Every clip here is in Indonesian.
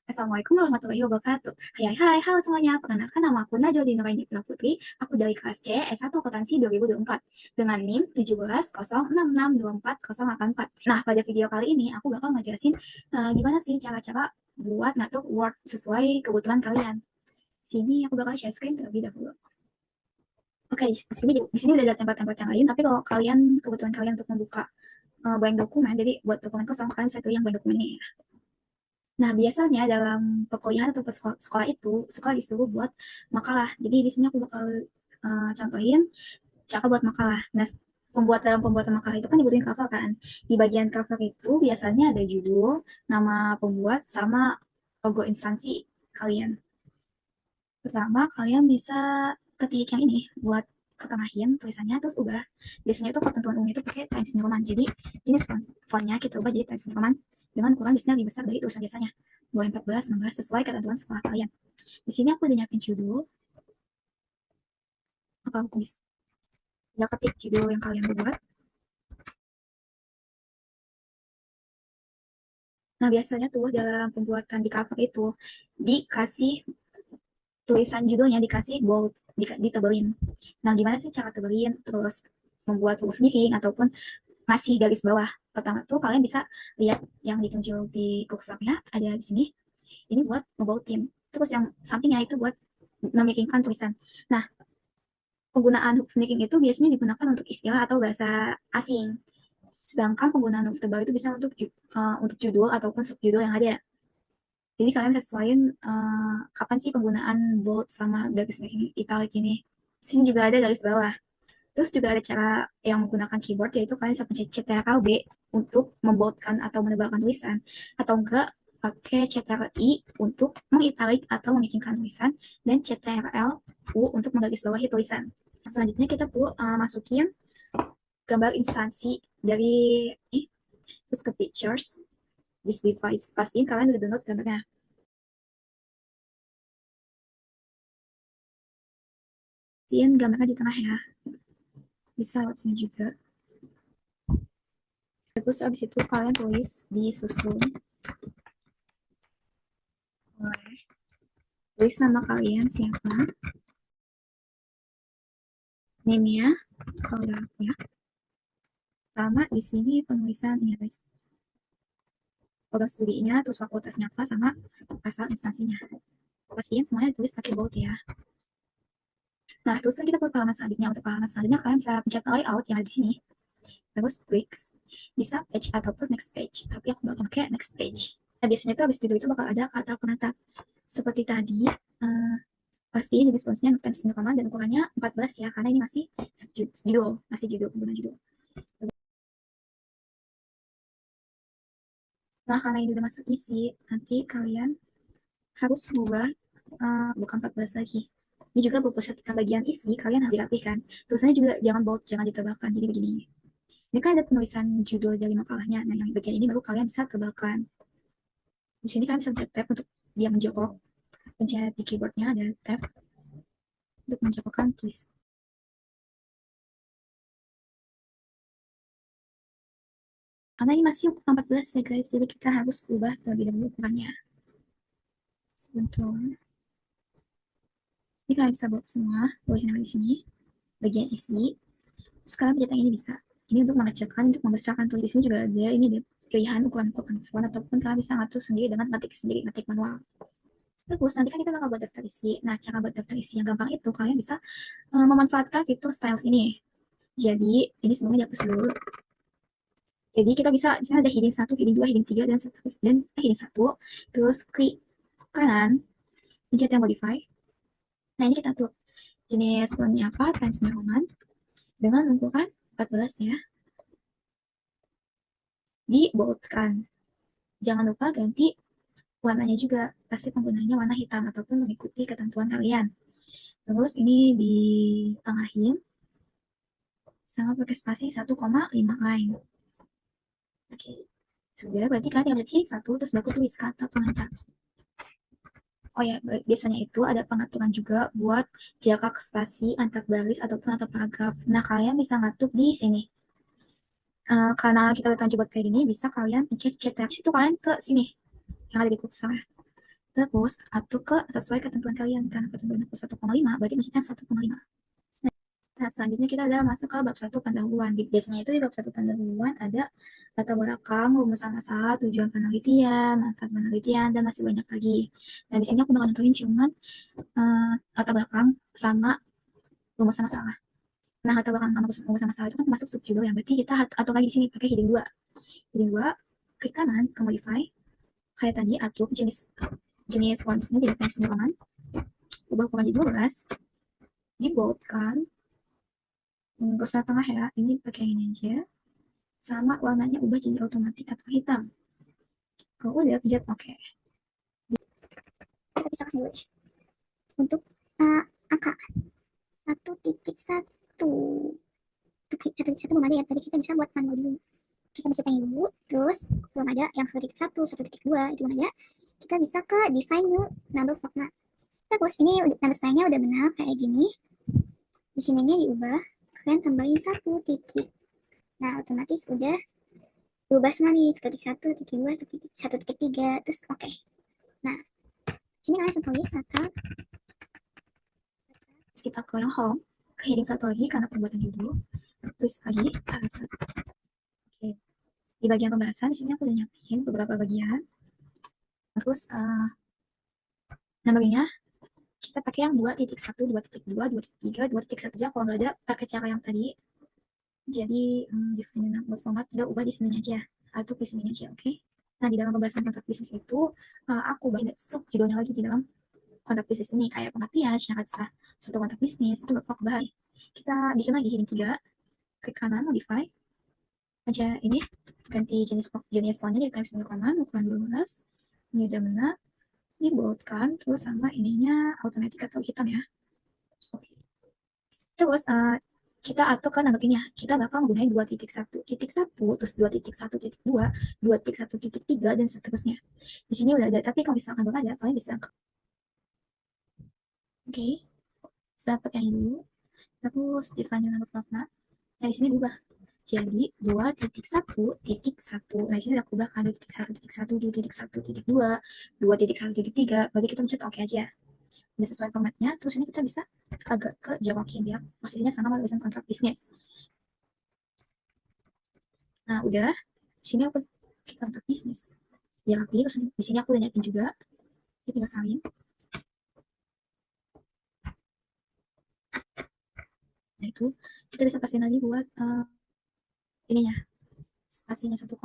Assalamualaikum warahmatullahi wabarakatuh. Hai, hai, halo semuanya. Perkenalkan nama aku Najwa Dinuraini Nurainikila Putri. Aku dari kelas C, S1 Akuntansi 2024. Dengan NIM 1706624084. Nah, pada video kali ini aku bakal ngejelasin gimana sih cara-cara buat ngatur Word sesuai kebutuhan kalian. Sini aku bakal share screen terlebih dahulu. Oke, di sini udah ada tempat-tempat yang lain, tapi kalau kebutuhan kalian untuk membuka blank dokumen, jadi buat dokumen kosong, kalian saya pilih yang blank dokumen ini ya. Nah, biasanya dalam perkuliahan atau sekolah itu suka disuruh buat makalah. Jadi di sini aku bakal contohin cara buat makalah. Nah, pembuatan makalah itu kan dibutuhin cover kan. Di bagian cover itu biasanya ada judul, nama pembuat, sama logo instansi kalian. Pertama, kalian bisa ketik yang ini buat ketengahin tulisannya, terus ubah. Biasanya itu ketentuan umum itu pakai Times New Roman. Jadi jenis fontnya kita ubah jadi Times New Roman dengan ukuran biasanya lebih besar dari tulisan biasanya. Boleh 14, 16 sesuai ketentuan sekolah kalian. Di sini aku udah nyiapin judul. Apa aku bisa ketik judul yang kalian buat. Nah, biasanya tuh dalam pembuatan di cover itu dikasih tulisan judulnya dikasih bold, ditebelin. Nah, gimana sih cara tebelin? Terus membuat huruf miring ataupun ngasih garis bawah. Pertama tuh kalian bisa lihat yang ditunjuk di kursornya ada di sini. Ini buat ngebautin. Terus yang sampingnya itu buat memiringkan tulisan. Nah, penggunaan huruf miring itu biasanya digunakan untuk istilah atau bahasa asing. Sedangkan penggunaan huruf tebal itu bisa untuk judul ataupun subjudul yang ada. Jadi kalian sesuaiin kapan sih penggunaan bold sama garis miring italic ini. Di sini juga ada garis bawah. Terus juga ada cara yang menggunakan keyboard, yaitu kalian bisa pencet Ctrl B untuk memboldkan atau menebalkan tulisan. Atau enggak, pakai Ctrl I untuk mengitalik atau memikirkan tulisan, dan Ctrl U untuk menggarisbawahi tulisan. Selanjutnya kita perlu masukin gambar instansi dari ini, terus ke pictures, this device. Pastiin kalian udah download gambarnya. Pastiin gambarnya di tengah ya. Bisa lewat sini juga. Terus abis itu kalian tulis disusun oleh, tulis nama kalian siapa, name-nya kalau udah ya, sama di sini penulisan ini guys, foto studinya, terus fakultasnya apa, sama asal instansinya. Pastiin semuanya ditulis pakai bold ya. Nah, terus kita ke halaman selanjutnya. Untuk halaman selanjutnya kalian bisa pencet layout yang ada di sini. Terus klik, bisa page ataupun next page. Tapi aku bakal pakai next page. Nah, biasanya tuh habis itu bakal ada kata penata. Seperti tadi, pasti jadi sponsnya Times New Roman dan ukurannya 14 ya, karena ini masih judul, masih judul, penggunaan judul. Nah, karena ini udah masuk isi, nanti kalian harus ubah bukan 14 lagi. Ini juga beserta bagian isi, kalian harus dirapikan. Tulisannya juga jangan bold, jangan ditebalkan. Jadi begini. Ini kan ada penulisan judul dari makalahnya. Nah, yang bagian ini baru kalian bisa tebalkan. Di sini kalian bisa pencet tab untuk dia menjorok. Pencet di keyboardnya ada tab untuk menjorokkan tulis. Karena ini masih 14 ya guys, jadi kita harus ubah terlebih dahulu ukurannya. Sebentar. Ini kalian bisa buat semua, tulisan di sini, bagian isi. Terus kalian pencet yang ini bisa. Ini untuk mengecilkan, untuk membesarkan tulis. Di sini juga ada ini deh, pilihan ukuran font, ataupun kalian bisa ngatur sendiri dengan ngetik sendiri, ngetik manual. Terus nanti kan kita bakal buat daftar isi. Nah, cara buat daftar isi yang gampang itu kalian bisa memanfaatkan fitur styles ini. Jadi, ini sebelumnya dihapus dulu. Jadi kita bisa, di sini ada heading 1, heading 2, heading 3, dan seterusnya. Dan heading 1, terus klik kanan, pencet yang modify. Nah, ini kita tuh jenis fontnya apa, Times New Roman, dengan ukuran 14 ya. Di boldkan. Jangan lupa ganti warnanya juga, pasti penggunanya warna hitam ataupun mengikuti ketentuan kalian. Terus ini ditengahin sama pakai spasi 1,5 line. Oke, sudah berarti kalian tinggal satu terus baku tulis kata pengantar. Oh ya, biasanya itu ada pengaturan juga buat jarak spasi antar baris ataupun antar paragraf. Nah, kalian bisa ngatur di sini. Karena kita udah buat kayak gini, bisa kalian pencet chat reaksi itu kalian ke sini yang ada di kursor. Terus atur ke sesuai ketentuan kalian, karena ketentuan aku 1,5 berarti maksudnya 1,5. Nah, selanjutnya kita udah masuk ke bab 1 pendahuluan. Biasanya itu di bab 1 pendahuluan ada latar belakang, rumusan masalah, tujuan penelitian, manfaat penelitian, dan masih banyak lagi. Nah, di sini aku bakal nentuin cuman latar belakang sama rumusan masalah. Nah, latar belakang sama rumusan masalah itu kan masuk subjudul yang berarti kita atur lagi di sini pakai heading 2. Heading 2, klik kanan ke modify. Kayak tadi atur jenis fontsnya jadi teks doang. Ubah ukuran jadi 12. Di bold kan. Gak usah tengah ya, ini pakai ini aja. Sama warnanya ubah jadi otomatis atau hitam. Kalau udah pencet oke. Kita bisa kasih dulu deh. Untuk angka 1.1 1.1 belum ada ya, tadi kita bisa buat manual dulu. Kita bisa yang dulu, terus belum ada yang 1.1, 1.2 itu belum ada. Kita bisa ke define new number format. Terus ini number stylenya udah benar kayak gini. Di sininya diubah, kalian tambahin 1 titik. Nah, otomatis udah berubah semua nih, 1.1, 1.2, 1.3, terus oke. Nah, sini kalian langsung tulis terus kita ke yang home, ke heading 1 lagi karena pembuatan judul, terus lagi alasan. Oke. Di bagian pembahasan, di sini aku udah nyiapin beberapa bagian. Terus numbernya kita pakai yang 2.1, 2.2, 2.3, 2.1 aja. Kalau nggak ada, pakai cara yang tadi. Jadi, define number format, udah ubah di sini aja. Atau di sini aja, oke? Nah, di dalam pembahasan kontrak bisnis itu, aku banyak sub judulnya lagi di dalam kontrak bisnis ini, kayak pengertian, syarat sah suatu kontrak bisnis, itu bakal bahas. Kita bikin lagi heading 3, klik kanan, modify, aja ini, ganti jenis fontnya jadi teks rekaman, ukuran 12, ini udah benar, diboldkan, terus sama ininya automatic atau hitam ya. Oke. Terus kita atur ke nantinya, kita bakal menggunakan 2.1.1, terus 2.1.2, 2.1.3, dan seterusnya. Di sini udah ada, tapi kalau misalkan belum ada, kalian bisa oke, dapat yang dulu, terus define number format. Nah, di sini berubah jadi 2.1.1. Nah, di sini aku ubah kan 2.1.1, 2.1.2, 2.1.3. Berarti kita mencet oke aja. Udah sesuai formatnya. Terus ini kita bisa agak ke jawakin dia. Posisinya sama dengan tulisan kontrak bisnis. Nah, udah. Di sini aku kontrak bisnis. Ya, rapi. Terus di sini aku udah nyiapin juga. Kita tinggal salin. Nah, itu kita bisa pastiin lagi buat ininya. Spasinya 1,5.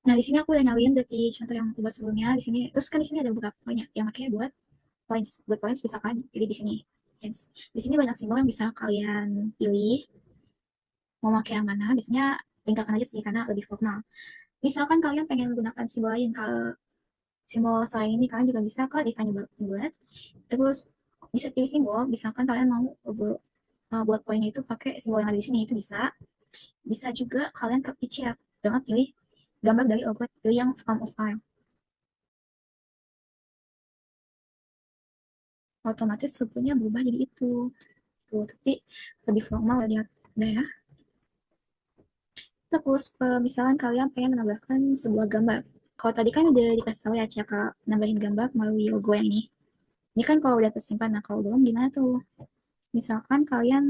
Nah, di sini aku udah nyalin dari contoh yang aku buat sebelumnya di sini. Terus kan di sini ada beberapa banyak yang makanya buat points bisa kan pilih di sini. Yes. Di sini banyak simbol yang bisa kalian pilih mau pakai yang mana. Biasanya tinggalkan aja sih karena lebih formal. Misalkan kalian pengen menggunakan simbol lain, kalau simbol selain ini kalian juga bisa ke define buat. Terus bisa pilih simbol. Misalkan kalian mau buat poinnya itu pakai simbol yang ada di sini itu bisa. Bisa juga kalian ke picture dengan pilih gambar dari logo, pilih yang form of file. Otomatis strukturnya berubah jadi itu. Tuh, tapi lebih formal lihat deh ya. Terus misalkan kalian pengen menambahkan sebuah gambar. Kalau tadi kan udah dikasih tahu ya cara nambahin gambar melalui logo yang ini. Ini kan kalau udah tersimpan, nah kalau belum gimana tuh? Misalkan kalian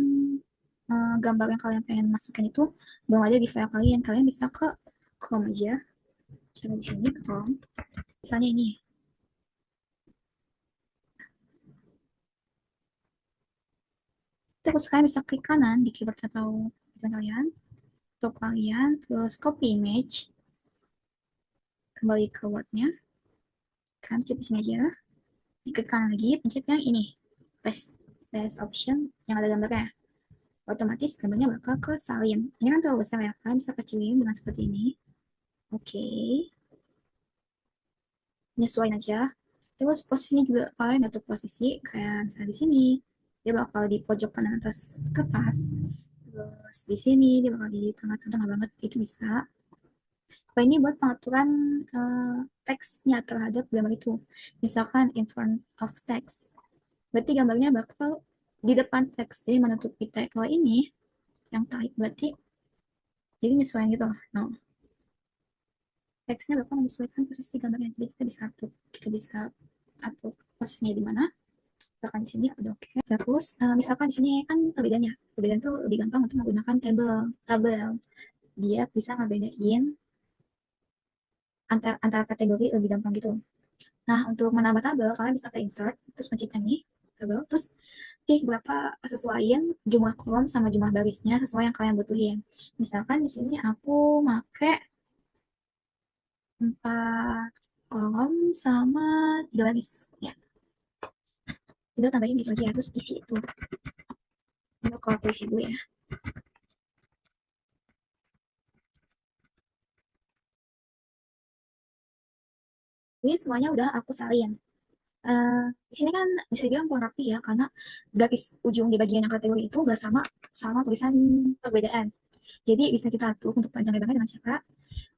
gambar yang kalian pengen masukin itu belum ada di file kalian, kalian bisa ke Chrome aja. Coba di sini Chrome. Misalnya ini. Terus kalian bisa klik kanan di keyboard atau kalian, untuk kalian, terus copy image, kembali ke Word-nya, kalian pencet di sini aja, klik kanan lagi, pencet yang ini, paste option yang ada gambarnya. Otomatis gambarnya bakal ke salin. Ini kan terlalu besar ya, kalian bisa kecilin dengan seperti ini. Oke, nyesuaiin aja. Terus posisinya juga kalian atur posisi, kayak misalnya di sini, dia bakal di pojok kanan atas kertas. Terus di sini dia bakal di tengah-tengah banget, itu bisa. Ini buat pengaturan teksnya terhadap gambar itu. Misalkan in front of text. Berarti gambarnya bakal di depan teks. Jadi menutupi teks. Kalau ini yang type berarti jadi nyesuaiin gitu. No. teksnya Bapak menyesuaikan posisi gambarnya. Jadi kita bisa atur posisinya di mana. Misalkan di sini udah oke. Terus misalkan di sini kan perbedaan tuh lebih gampang untuk menggunakan tabel. Dia bisa ngebedain antara kategori lebih gampang gitu. Nah, untuk menambah tabel, kalian bisa ke insert, terus pencet ini, tabel, terus berapa sesuaiin jumlah kolom sama jumlah barisnya sesuai yang kalian butuhin. Misalkan di sini aku make 4 kolom sama 3 baris. Ya, itu tambahin gitu aja, terus isi itu. Ini kalau isi dulu ya. Ini semuanya udah aku salin. Di sini kan bisa dibilang kurang rapi ya, karena garis ujung di bagian yang kategori itu nggak sama sama tulisan perbedaan. Jadi bisa kita atur untuk panjang lebarnya dengan cara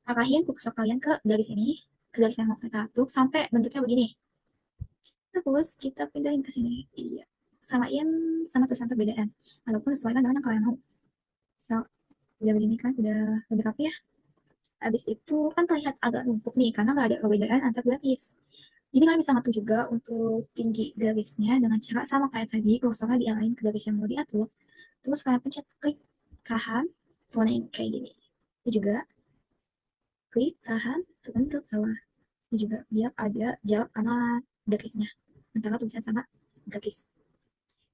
arahin kursor kalian ke garis ini, ke garis yang mau kita atur sampai bentuknya begini. Terus kita pindahin ke sini. Iya. Samain sama tulisan perbedaan. Ataupun sesuaikan dengan yang kalian mau. So, udah begini kan, udah lebih rapi ya. Habis itu kan terlihat agak numpuk nih, karena nggak ada perbedaan antar garis. Jadi kalian bisa ngatur juga untuk tinggi garisnya dengan cara sama kayak tadi, kursornya diarahin ke garis yang mau diatur. Terus kalian pencet klik kahan, turunin kayak gini. Ini juga klik tahan, turun ke bawah. Ini juga biar ada jarak sama garisnya antara tulisan sama garis.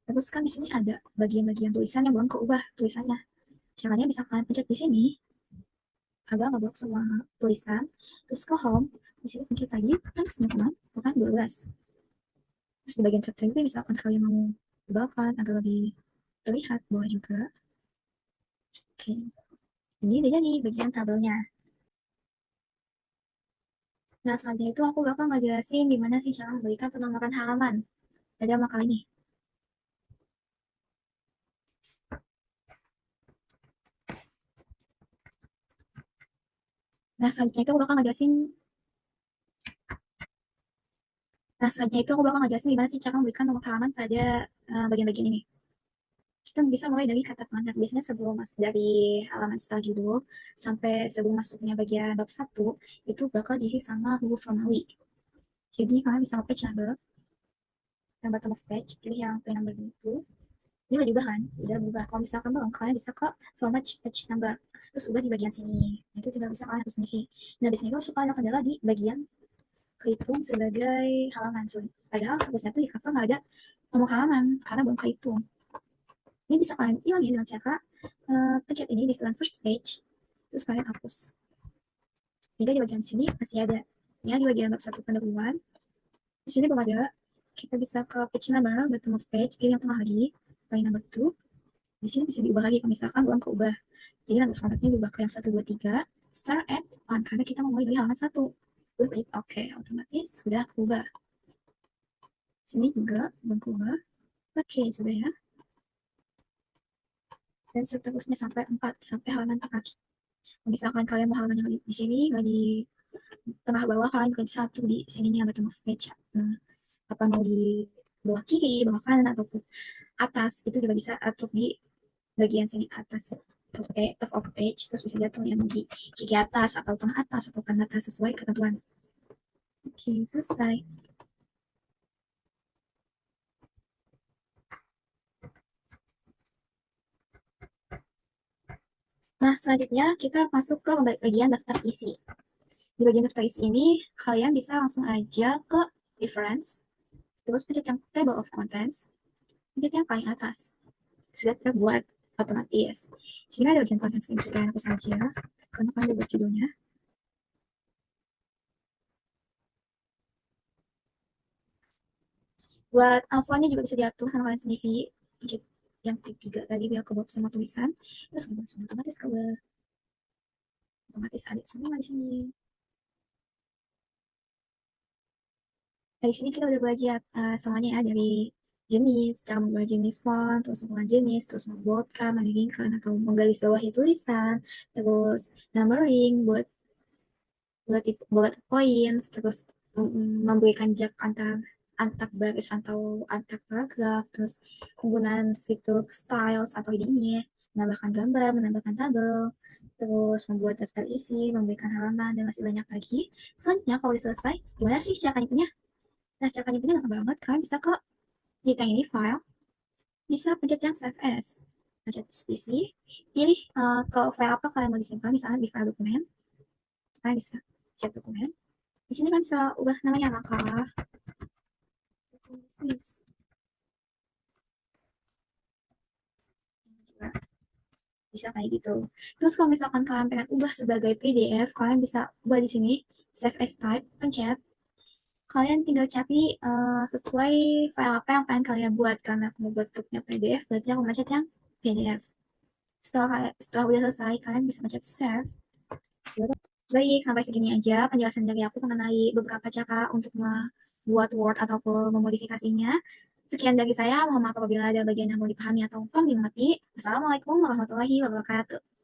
Terus kan di sini ada bagian-bagian tulisan yang belum keubah tulisannya. Caranya bisa kalian pencet di sini agar ngeblok semua tulisan. Terus ke home, di sini pencet lagi, terus teman-teman, bukan 12. Terus di bagian chapter itu misalkan kalian mau ubahkan agar lebih terlihat bawah juga. Oke, ini udah jadi bagian tabelnya. Nah, selanjutnya itu aku bakal ngejelasin gimana sih cara memberikan penomoran halaman pada makalah ini. Nah, selanjutnya itu aku bakal ngejelasin gimana sih cara memberikan nomor halaman pada bagian-bagian ini. Kita bisa mulai dari kata pengantar. Biasanya sebelum dari halaman setelah judul sampai sebelum masuknya bagian bab satu itu bakal diisi sama huruf Romawi. Jadi kalian bisa nge-page yang bottom of page, pilih yang play number itu. Ini udah diubah kan? Udah berubah. Kalau misalkan belum, kalian bisa ke format page number. Terus ubah di bagian sini. Nah, itu tinggal bisa kalian atur sendiri. Nah, di sini tuh suka ada kendala di bagian kehitung sebagai halaman. So, padahal harusnya tuh di cover nggak ada nomor halaman karena belum kehitung. Ini bisa kalian hilangin dengan cara pencet ini di first page, terus kalian hapus. Sehingga di bagian sini masih ada. Ya, di bagian bab satu pendahuluan. Di sini belum ada. Kita bisa ke page number, bottom of page, pilih yang tengah lagi, line number 2. Di sini bisa diubah lagi kalau misalkan belum keubah. Jadi nanti formatnya diubah ke yang 1, 2, 3, start at 1, karena kita mau mulai dari halaman 1. Klik oke, otomatis sudah berubah. Sini juga belum keubah. Oke, sudah ya. Dan seterusnya sampai 4, sampai halaman terakhir. Misalkan kalian mau halaman yang di sini, nggak di tengah bawah, kalian klik satu di sininya bottom of page. Nah, apa mau di bawah kiri, bawah kanan, ataupun atas, itu juga bisa atur di bagian sini atas. Top of page, terus bisa jatuh yang di kiri atas, atau tengah atas, atau kanan atas, sesuai ketentuan. Oke, selesai. Nah, selanjutnya kita masuk ke bagian daftar isi. Di bagian daftar isi ini, kalian bisa langsung aja ke reference, terus pencet yang table of contents, pencet yang paling atas. Sudah terbuat otomatis. Sini ada bagian contents yang bisa kalian hapus saja, karena kalian udah buat judulnya. Buat fontnya juga bisa diatur sama kalian sendiri. Pencet yang ketiga tadi biar kebawah semua tulisan, terus kebawah semua otomatis otomatis ada semua di sini. Dari sini kita udah belajar semuanya ya, dari jenis, cara membuat jenis font, terus membuat jenis, terus memboldkan, meninggikan, atau menggarisbawahi tulisan, terus numbering, bullet points, terus memberikan jarak antar baris atau antar paragraf, terus penggunaan fitur styles atau ininya. menambahkan gambar, menambahkan tabel, terus membuat daftar isi, memberikan halaman, dan masih banyak lagi. Selanjutnya, kalau udah selesai, gimana sih cara nyimpennya? Nah, cara nyimpennya gampang banget kan, bisa ke jika ini file, bisa pencet yang save as, pencet PC, pilih ke file apa kalian mau disimpan, misalnya di file dokumen, kalian bisa cek dokumen. Di sini kan bisa ubah namanya makalah bisnis. Bisa kayak gitu. Terus kalau misalkan kalian pengen ubah sebagai PDF, kalian bisa ubah di sini, save as type, pencet. Kalian tinggal cari sesuai file apa yang pengen kalian buat. Karena aku mau buat bentuknya PDF, berarti aku mencet yang PDF. Setelah udah selesai, kalian bisa mencet save. Baik, sampai segini aja penjelasan dari aku mengenai beberapa cara untuk membuat Word ataupun memodifikasinya. Sekian dari saya, mohon maaf apabila ada bagian yang mau dipahami atau kurang dimengerti. Assalamualaikum warahmatullahi wabarakatuh.